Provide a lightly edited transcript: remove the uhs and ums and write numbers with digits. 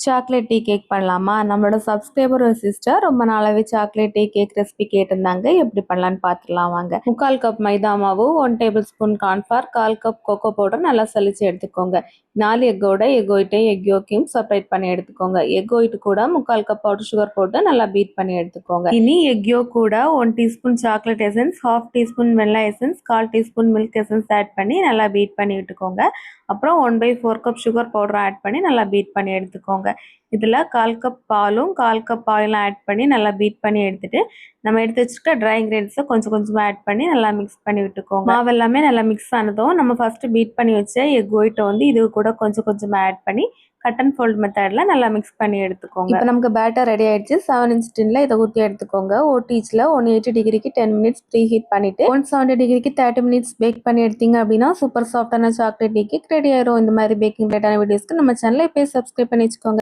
Chocolate tea cake பண்ணலாமா? நம்மளோட subscriber ஒரு சிஸ்டர் ரொம்ப நாளாவே சாக்லேட் டீ கேக் ரெசிபி கேட்டிருந்தாங்க. எப்படி பண்ணலான்னு பார்த்துடலாம் வாங்க. 3/4 கப் மைதா மாவு, 1 tablespoon cornflour, 1/4 cup cocoa powder நல்லா சலிச்சு எடுத்துக்கோங்க. 4 எக்கோட எக் ஒயிட்டையும் எக் யோக்கையும் செப்பரேட் பண்ணி எடுத்துக்கோங்க. எக் ஒயிட் கூட 3/4 கப் பவுடர் சுகர் போட்டு நல்லா பீட் பண்ணி எடுத்துக்கோங்க. இனி எக் யோக் கூட 1 teaspoon chocolate essence, 1/2 teaspoon vanilla essence, 1/4 teaspoon milk essence add பண்ணி நல்லா பீட் பண்ணி விட்டுக்கோங்க. அப்புறம் 1/4 கப் சுகர் பவுடர் ஆட் பண்ணி நல்லா பீட் பண்ணி எடுத்துக்கோங்க. இதில் 1/4 கப் பாலும் 1/4 கப் ஆயிலும் ஆட் பண்ணி நல்லா பீட் பண்ணி எடுத்துட்டு நம்ம எடுத்து வச்சுருக்க ட்ரை இன்க்ரீடியன்ஸை கொஞ்சம் கொஞ்சமாக ஆட் பண்ணி நல்லா மிக்ஸ் பண்ணி விட்டுக்கோங்க. மாவு எல்லாமே நல்லா மிக்ஸ் ஆனதும் நம்ம ஃபஸ்ட்டு பீட் பண்ணி வச்ச எக் ஒயிட்டை வந்து இது கூட கொஞ்சம் கொஞ்சமாக ஆட் பண்ணி கட் அண்ட் ஃபோல்ட் மெத்தடில் நல்லா மிக்ஸ் பண்ணி எடுத்துக்கோங்க. இப்போ நமக்கு பேட்டர் ரெடி ஆயிடுச்சு. 7 இன்ச் டின்ல இதை ஊற்றி எடுத்துக்கோங்க. ஓடிஜில் 180 டிகிரிக்கு 10 மினிட்ஸ் ப்ரீ ஹீட் பண்ணிவிட்டு 170 டிகிரிக்கு 30 மினிட்ஸ் பேக் பண்ணி எடுத்தீங்க அப்படின்னா சூப்பர் சாஃப்டான சாக்லேட் டீ கேக் ரெடி ஆயிரும். இந்த மாதிரி பேக்கிங் ரிலேட்டான வீடியோஸ்க்கு நம்ம சேனலை இப்போ சப்ஸ்கிரைப் பண்ணி வச்சுக்கோங்க.